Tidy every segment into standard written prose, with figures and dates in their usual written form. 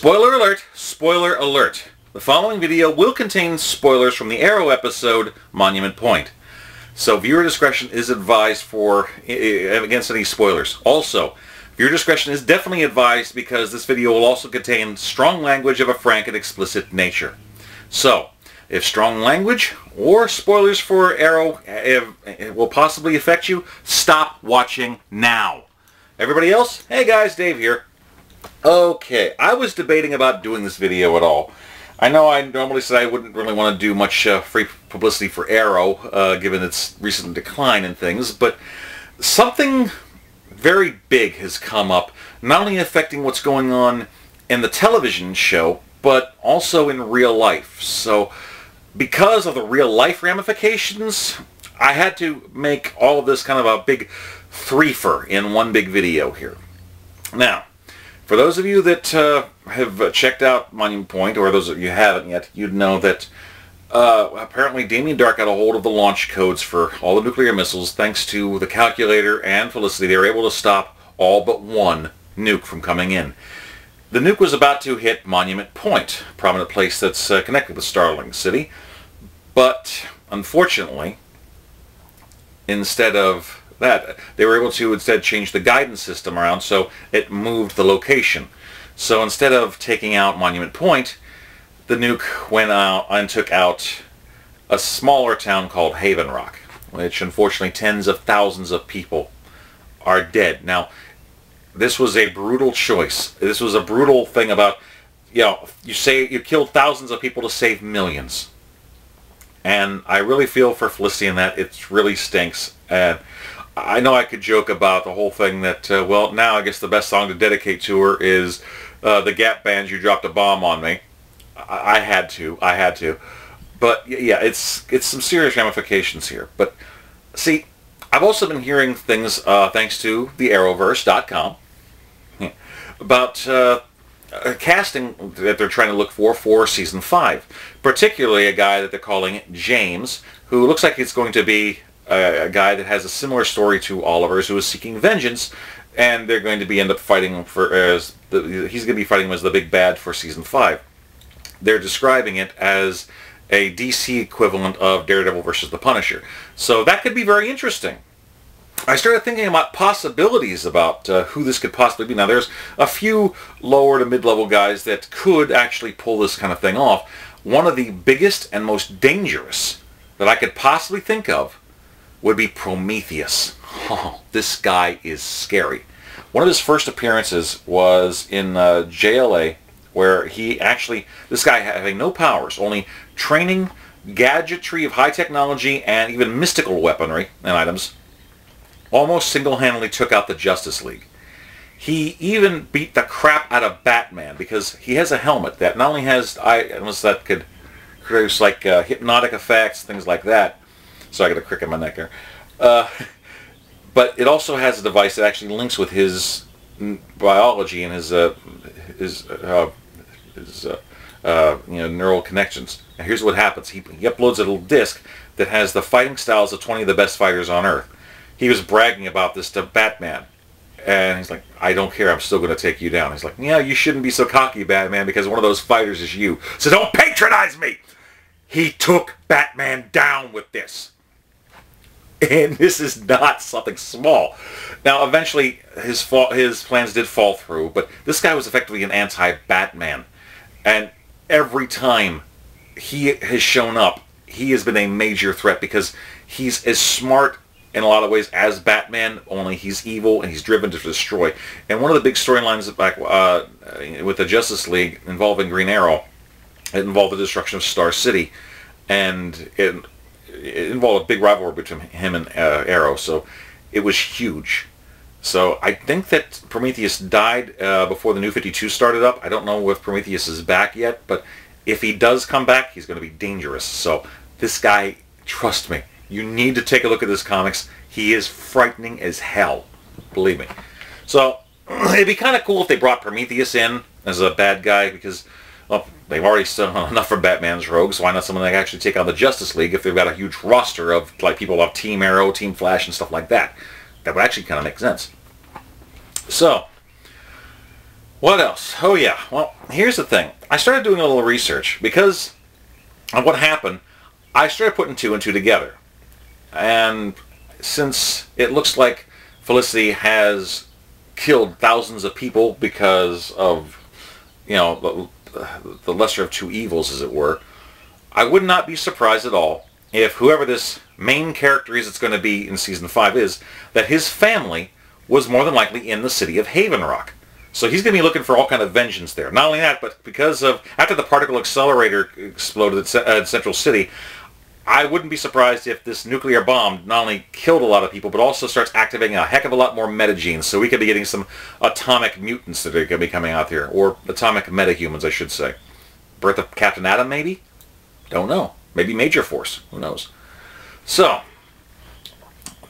Spoiler alert! Spoiler alert! The following video will contain spoilers from the Arrow episode, Monument Point. So viewer discretion is advised against any spoilers. Also, viewer discretion is definitely advised because this video will also contain strong language of a frank and explicit nature. So, if strong language or spoilers for Arrow will possibly affect you, stop watching now. Everybody else? Hey guys, Dave here. Okay, I was debating about doing this video at all. I know I normally said I wouldn't really want to do much free publicity for Arrow, given its recent decline and things, but something very big has come up, not only affecting what's going on in the television show, but also in real life. So, because of the real life ramifications, I had to make all of this kind of a big threefer in one big video here. Now, for those of you that have checked out Monument Point, or those of you who haven't yet, you'd know that apparently Damien Dark got a hold of the launch codes for all the nuclear missiles. Thanks to the calculator and Felicity, they were able to stop all but one nuke from coming in. The nuke was about to hit Monument Point, a prominent place that's connected with Starling City, but unfortunately, instead of that, they were able to instead change the guidance system around so it moved the location. So instead of taking out Monument Point, the nuke went out and took out a smaller town called Havenrock, which unfortunately tens of thousands of people are dead. Now, this was a brutal choice. This was a brutal thing about, you know, you say you killed thousands of people to save millions. And I really feel for Felicity in that. It really stinks. And I know I could joke about the whole thing that, well, now I guess the best song to dedicate to her is the Gap Band's You Dropped a Bomb on Me. I had to. But yeah, it's some serious ramifications here. But see, I've also been hearing things, thanks to the Arrowverse.com, about casting that they're trying to look for Season 5. Particularly a guy that they're calling James, who looks like it's going to be a guy that has a similar story to Oliver's, who is seeking vengeance, and they're going to end up fighting for he's going to be fighting him as the big bad for Season 5. They're describing it as a DC equivalent of Daredevil versus the Punisher. So that could be very interesting. I started thinking about possibilities about who this could possibly be. Now, there's a few lower to mid-level guys that could actually pull this kind of thing off. One of the biggest and most dangerous that I could possibly think of would be Prometheus. Oh, this guy is scary. One of his first appearances was in JLA, where this guy having no powers, only training, gadgetry of high technology, and even mystical weaponry and items, almost single-handedly took out the Justice League. He even beat the crap out of Batman because he has a helmet that not only has items that could produce like hypnotic effects, things like that. So I got a crick in my neck there. But it also has a device that actually links with his biology and his neural connections. And here's what happens. He uploads a little disc that has the fighting styles of 20 of the best fighters on Earth. He was bragging about this to Batman. And he's like, I don't care, I'm still going to take you down. He's like, yeah, you shouldn't be so cocky, Batman, because one of those fighters is you. So don't patronize me! He took Batman down with this. And this is not something small. Now, eventually, his plans did fall through, but this guy was effectively an anti-Batman. And every time he has shown up, he has been a major threat because he's as smart in a lot of ways as Batman, only he's evil and he's driven to destroy. And one of the big storylines with the Justice League involving Green Arrow, it involved the destruction of Star City. And it involved a big rivalry between him and Arrow, so it was huge. So I think that Prometheus died before the New 52 started up. I don't know if Prometheus is back yet, but if he does come back, he's going to be dangerous. So this guy, trust me, you need to take a look at his comics. He is frightening as hell, believe me. So it'd be kind of cool if they brought Prometheus in as a bad guy, because well, they've already done enough for Batman's rogues. Why not someone that can actually take on the Justice League if they've got a huge roster of like people like Team Arrow, Team Flash, and stuff like that? That would actually kind of make sense. So, What else? Oh yeah, well, here's the thing. I started doing a little research because of what happened. I started putting two and two together. And since it looks like Felicity has killed thousands of people because of, you know, the lesser of two evils, as it were, I would not be surprised at all if whoever this main character is that's going to be in Season 5 is, that his family was more than likely in the city of Havenrock. So he's going to be looking for all kind of vengeance there. Not only that, but because of, after the particle accelerator exploded at Central City, I wouldn't be surprised if this nuclear bomb not only killed a lot of people, but also starts activating a heck of a lot more metagenes. So we could be getting some atomic mutants that are going to be coming out there. Or atomic metahumans, I should say. Birth of Captain Atom, maybe? Don't know. Maybe Major Force. Who knows? So,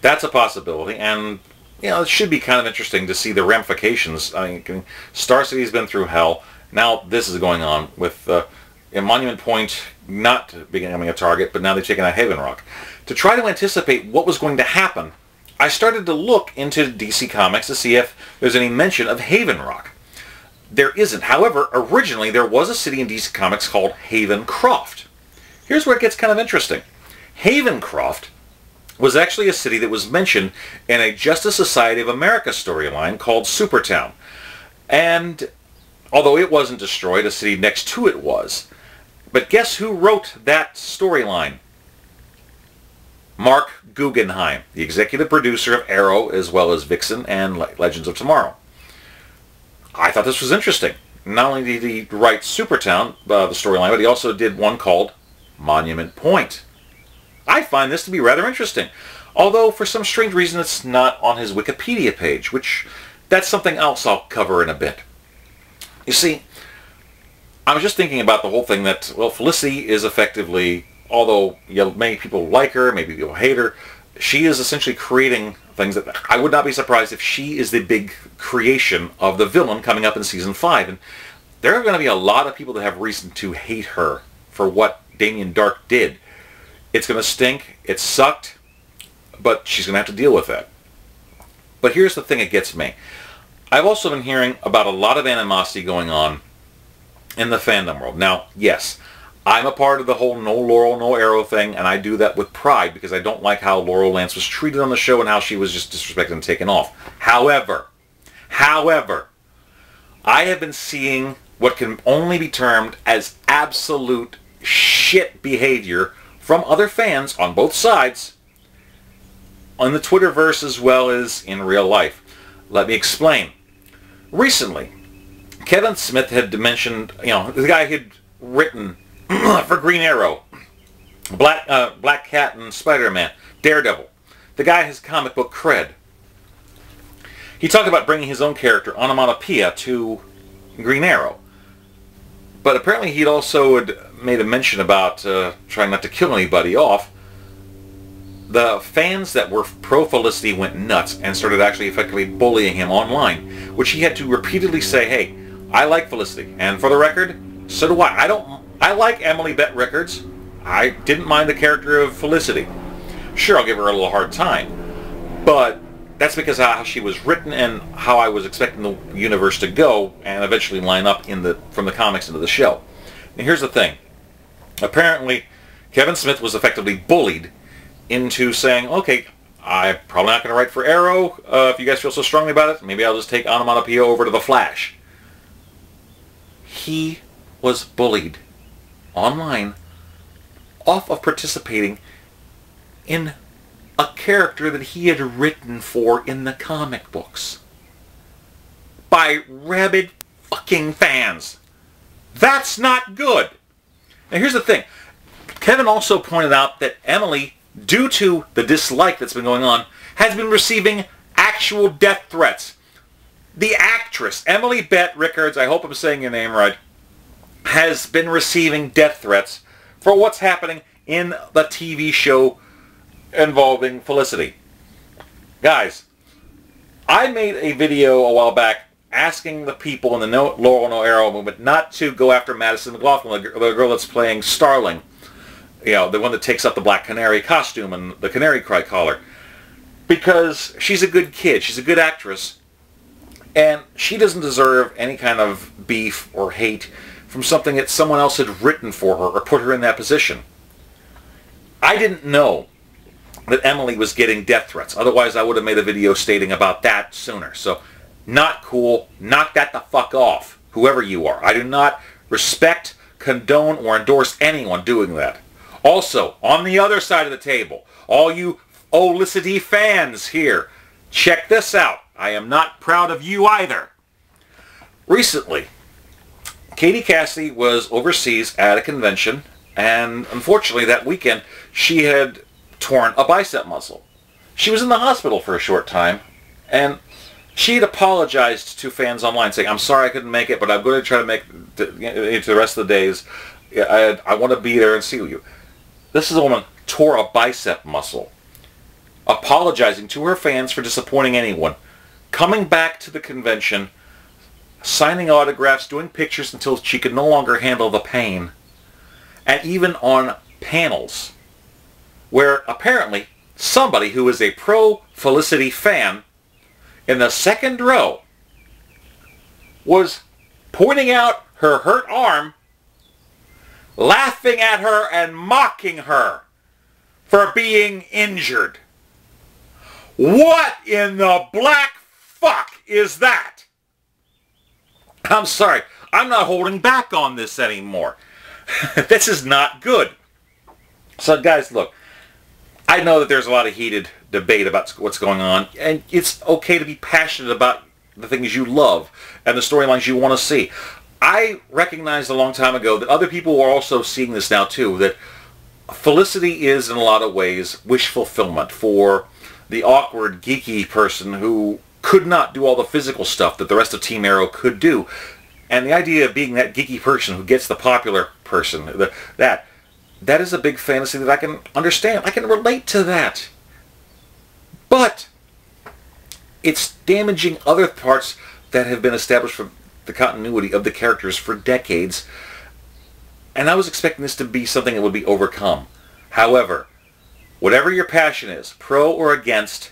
that's a possibility. And, you know, it should be kind of interesting to see the ramifications. I mean, Star City's been through hell. Now this is going on with Monument Point not becoming a target, but now they've taken out Havenrock. To try to anticipate what was going to happen, I started to look into DC Comics to see if there's any mention of Havenrock. There isn't. However, originally there was a city in DC Comics called Havencroft. Here's where it gets kind of interesting. Havencroft was actually a city that was mentioned in a Justice Society of America storyline called Supertown. And although it wasn't destroyed, a city next to it was. But guess who wrote that storyline? Marc Guggenheim, the executive producer of Arrow as well as Vixen and Legends of Tomorrow. I thought this was interesting. Not only did he write Supertown, the storyline, but he also did one called Monument Point. I find this to be rather interesting. Although, for some strange reason, it's not on his Wikipedia page, which that's something else I'll cover in a bit. You see, I was just thinking about the whole thing that, well, Felicity is effectively, although many people like her, maybe people hate her, she is essentially creating things that I would not be surprised if she is the big creation of the villain coming up in Season 5. And there are going to be a lot of people that have reason to hate her for what Damien Dark did. It's going to stink. It sucked. But she's going to have to deal with that. But here's the thing that gets me. I've also been hearing about a lot of animosity going on in the fandom world. Now, yes, I'm a part of the whole no Laurel, no Arrow thing, and I do that with pride because I don't like how Laurel Lance was treated on the show and how she was just disrespected and taken off. However, I have been seeing what can only be termed as absolute shit behavior from other fans on both sides, on the Twitterverse as well as in real life. Let me explain. Recently, Kevin Smith had mentioned, you know, the guy had written for Green Arrow, Black Cat and Spider-Man, Daredevil. The guy has comic book cred. He talked about bringing his own character, Onomatopoeia, to Green Arrow. But apparently he'd also had made a mention about trying not to kill anybody off. The fans that were pro-Felicity went nuts and started actually effectively bullying him online, which he had to repeatedly say, hey, I like Felicity, and for the record, so do I. I like Emily Bett Rickards. I didn't mind the character of Felicity. Sure, I'll give her a little hard time, but that's because of how she was written and how I was expecting the universe to go and eventually line up from the comics into the show. Now here's the thing. Apparently, Kevin Smith was effectively bullied into saying, okay, I'm probably not going to write for Arrow. If you guys feel so strongly about it, maybe I'll just take Onomatopoeia over to The Flash. He was bullied online off of participating in a character that he had written for in the comic books by rabid fucking fans. That's not good. Now here's the thing. Kevin also pointed out that Emily, due to the dislike that's been going on, has been receiving actual death threats. The actress, Emily Bett Rickards, I hope I'm saying your name right, has been receiving death threats for what's happening in the TV show involving Felicity. Guys, I made a video a while back asking the people in the no Laurel No Arrow movement not to go after Madison McLaughlin, the girl that's playing Starling. You know, the one that takes up the Black Canary costume and the Canary Cry collar. Because she's a good kid. She's a good actress. And she doesn't deserve any kind of beef or hate from something that someone else had written for her or put her in that position. I didn't know that Emily was getting death threats. Otherwise, I would have made a video stating about that sooner. So, not cool. Knock that the fuck off, whoever you are. I do not respect, condone, or endorse anyone doing that. Also, on the other side of the table, all you Olicity fans here, check this out. I am not proud of you either. Recently, Katie Cassidy was overseas at a convention, and unfortunately that weekend she had torn a bicep muscle. She was in the hospital for a short time, and she had apologized to fans online saying, I'm sorry I couldn't make it, but I'm going to try to make it to the rest of the days. I want to be there and see you. This is a woman tore a bicep muscle, apologizing to her fans for disappointing anyone, coming back to the convention, signing autographs, doing pictures until she could no longer handle the pain, and even on panels where apparently somebody who is a pro-Felicity fan in the second row was pointing out her hurt arm, laughing at her and mocking her for being injured. What in the black fuck is that? I'm sorry, I'm not holding back on this anymore. This is not good. So guys, look, I know that there's a lot of heated debate about what's going on, and it's okay to be passionate about the things you love and the storylines you want to see. I recognized a long time ago that other people are also seeing this now too, that Felicity is in a lot of ways wish fulfillment for the awkward, geeky person who could not do all the physical stuff that the rest of Team Arrow could do. And the idea of being that geeky person who gets the popular person, that is a big fantasy that I can understand. I can relate to that. But it's damaging other parts that have been established for the continuity of the characters for decades. And I was expecting this to be something that would be overcome. However, whatever your passion is, pro or against,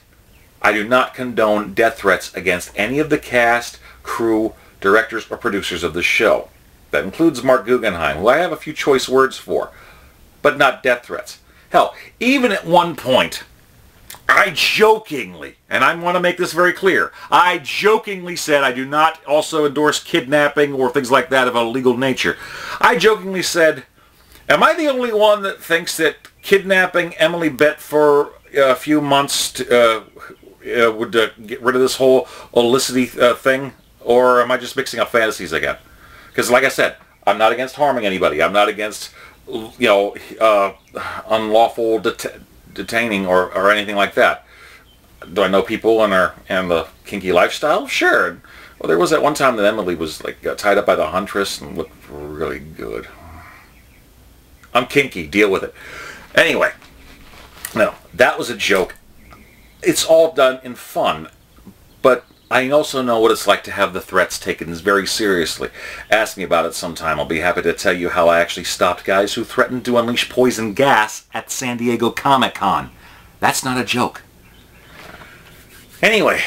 I do not condone death threats against any of the cast, crew, directors, or producers of the show. That includes Marc Guggenheim, who I have a few choice words for, but not death threats. Hell, even at one point, I jokingly, and I want to make this very clear, I jokingly said I do not also endorse kidnapping or things like that of a legal nature. I jokingly said, am I the only one that thinks that kidnapping Emily Bett for a few months would get rid of this whole Olicity thing? Or am I just mixing up fantasies again? Because like I said, I'm not against harming anybody. I'm not against, unlawful detaining or anything like that. Do I know people in the kinky lifestyle? Sure. Well, there was that one time that Emily was got tied up by the huntress and looked really good. I'm kinky. Deal with it. Anyway, no, that was a joke. It's all done in fun, but I also know what it's like to have the threats taken very seriously. Ask me about it sometime. I'll be happy to tell you how I actually stopped guys who threatened to unleash poison gas at San Diego Comic-Con. That's not a joke. Anyway,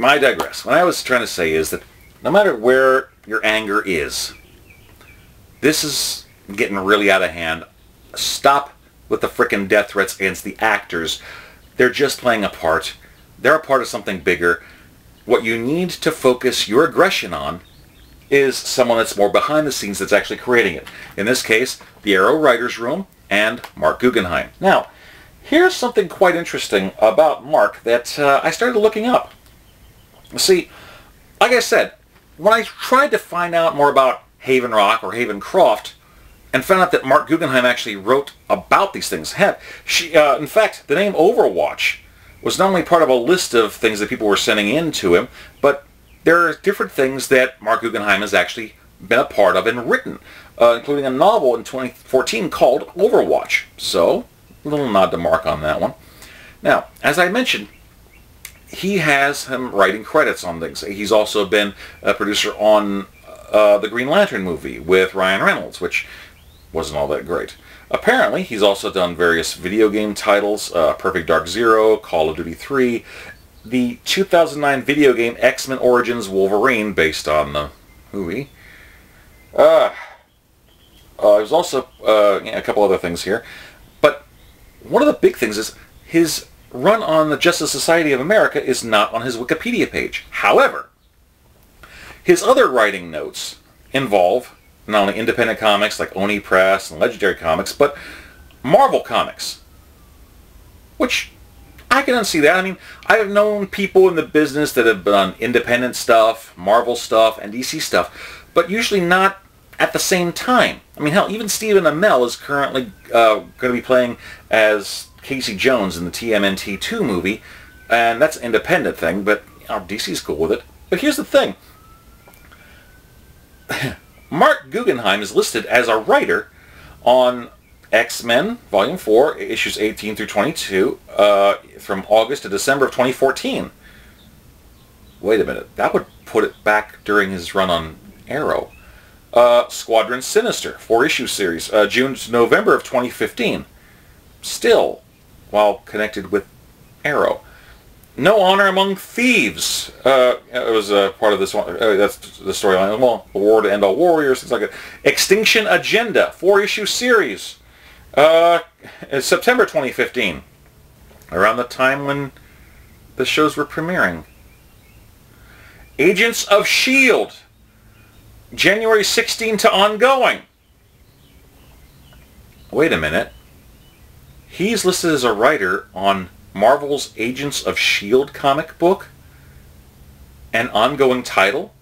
I digress. What I was trying to say is that no matter where your anger is, this is getting really out of hand. Stop with the frickin' death threats against the actors. They're just playing a part. They're a part of something bigger. What you need to focus your aggression on is someone that's more behind the scenes that's actually creating it. In this case, the Arrow Writers Room and Marc Guggenheim. Now, here's something quite interesting about Marc that I started looking up. See, like I said, when I tried to find out more about Havenrock or Havencroft, and found out that Marc Guggenheim actually wrote about these things. In fact, the name Overwatch was not only part of a list of things that people were sending in to him, but there are different things that Marc Guggenheim has actually been a part of and written, including a novel in 2014 called Overwatch. So, a little nod to Marc on that one. Now, as I mentioned, he has some writing credits on things. He's also been a producer on the Green Lantern movie with Ryan Reynolds, which wasn't all that great. Apparently, he's also done various video game titles, Perfect Dark Zero, Call of Duty 3, the 2009 video game X-Men Origins Wolverine, based on the movie. There's also a couple other things here. But one of the big things is his run on the Justice Society of America is not on his Wikipedia page. However, his other writing notes involve not only independent comics like Oni Press and Legendary Comics, but Marvel Comics. Which, I can unsee that. I mean, I have known people in the business that have done independent stuff, Marvel stuff, and DC stuff, but usually not at the same time. I mean, hell, even Stephen Amell is currently going to be playing as Casey Jones in the TMNT 2 movie, and that's an independent thing, but DC's cool with it. But here's the thing. Marc Guggenheim is listed as a writer on X-Men Volume 4, issues 18 through 22, from August to December of 2014. Wait a minute. That would put it back during his run on Arrow. Squadron Sinister, 4-issue series, June to November of 2015. Still, while connected with Arrow. No Honor Among Thieves. It was part of this one. That's the storyline. Well, the War to End All Warriors, things like that. Extinction Agenda, 4-issue series. September 2015. Around the time when the shows were premiering. Agents of S.H.I.E.L.D. January 16 to ongoing. Wait a minute. He's listed as a writer on Marvel's Agents of S.H.I.E.L.D. comic book, an ongoing title,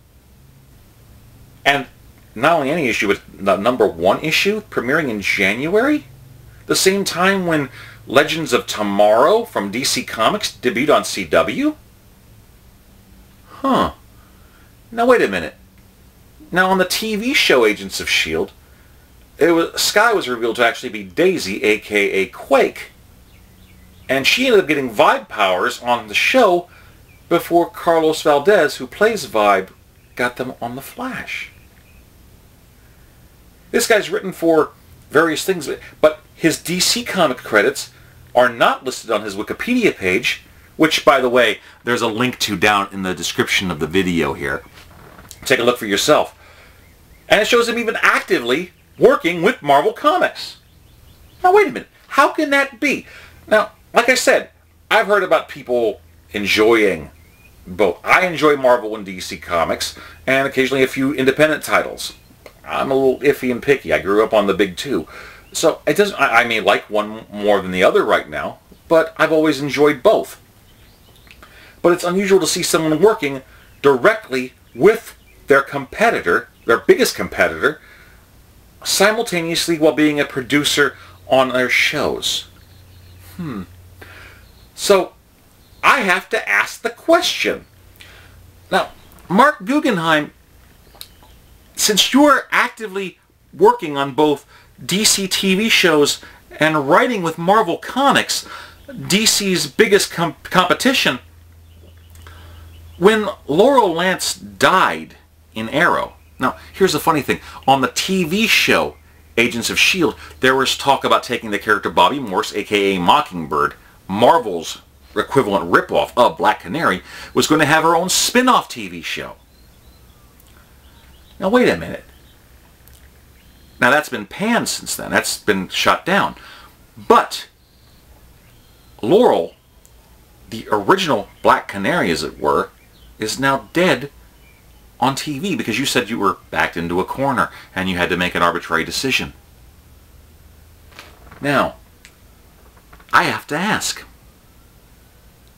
and not only any issue, but the #1 issue premiering in January, the same time when Legends of Tomorrow from DC Comics debuted on CW? Huh. Now wait a minute. Now on the TV show Agents of S.H.I.E.L.D., Skye was revealed to actually be Daisy, aka Quake. And she ended up getting Vibe powers on the show before Carlos Valdez, who plays Vibe, got them on The Flash. This guy's written for various things, but his DC comic credits are not listed on his Wikipedia page, which, by the way, there's a link to down in the description of the video here. Take a look for yourself. And it shows him even actively working with Marvel Comics. Now, wait a minute. How can that be? Now, like I said, I've heard about people enjoying both. I enjoy Marvel and DC Comics, and occasionally a few independent titles. I'm a little iffy and picky. I grew up on the big two. So it doesn't. I may like one more than the other right now, but I've always enjoyed both. But it's unusual to see someone working directly with their competitor, their biggest competitor, simultaneously while being a producer on their shows. So, I have to ask the question. Now, Marc Guggenheim, since you're actively working on both DC TV shows and writing with Marvel Comics, DC's biggest competition, when Laurel Lance died in Arrow. Now, here's the funny thing. On the TV show, Agents of S.H.I.E.L.D., there was talk about taking the character Bobby Morse, a.k.a. Mockingbird, Marvel's equivalent ripoff of Black Canary, was going to have her own spin-off TV show. Now, wait a minute. Now, that's been panned since then. That's been shut down. But Laurel, the original Black Canary, as it were, is now dead on TV because you said you were backed into a corner and you had to make an arbitrary decision. Now, I have to ask.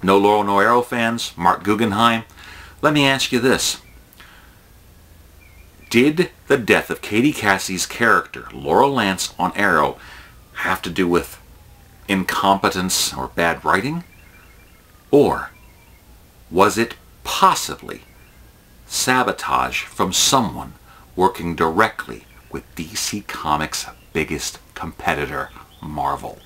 No Laurel, no Arrow fans, Marc Guggenheim, let me ask you this. Did the death of Katie Cassie's character, Laurel Lance, on Arrow have to do with incompetence or bad writing? Or was it possibly sabotage from someone working directly with DC Comics' biggest competitor, Marvel?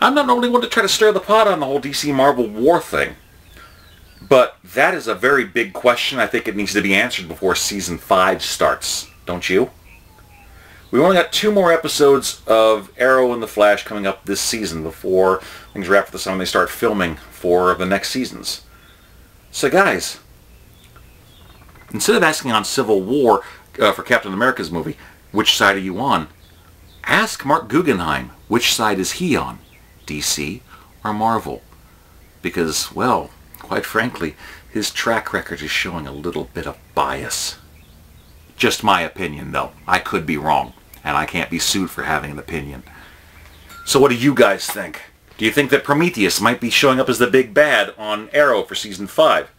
I'm not only one to try to stir the pot on the whole DC-Marvel war thing, but that is a very big question. I think it needs to be answered before Season 5 starts, don't you? We only got 2 more episodes of Arrow and the Flash coming up this season before things wrap for the summer and they start filming for the next seasons. So guys, instead of asking on Civil War for Captain America's movie, which side are you on? Ask Marc Guggenheim, which side is he on? DC or Marvel? Because, well, quite frankly, his track record is showing a little bit of bias. Just my opinion, though. I could be wrong, and I can't be sued for having an opinion. So what do you guys think? Do you think that Prometheus might be showing up as the big bad on Arrow for Season 5?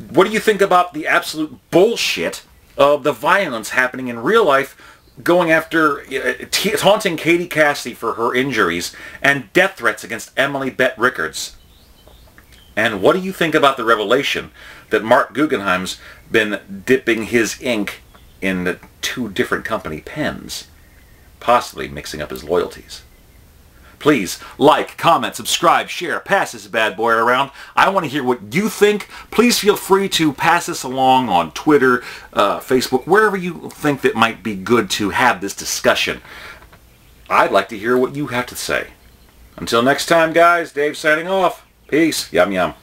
What do you think about the absolute bullshit of the violence happening in real life, going after, taunting Katie Cassidy for her injuries, and death threats against Emily Bett Rickards? And what do you think about the revelation that Marc Guggenheim's been dipping his ink in 2 different company pens, possibly mixing up his loyalties? Please like, comment, subscribe, share, pass this bad boy around. I want to hear what you think. Please feel free to pass this along on Twitter, Facebook, wherever you think that might be good to have this discussion. I'd like to hear what you have to say. Until next time, guys, Dave signing off. Peace. Yum yum.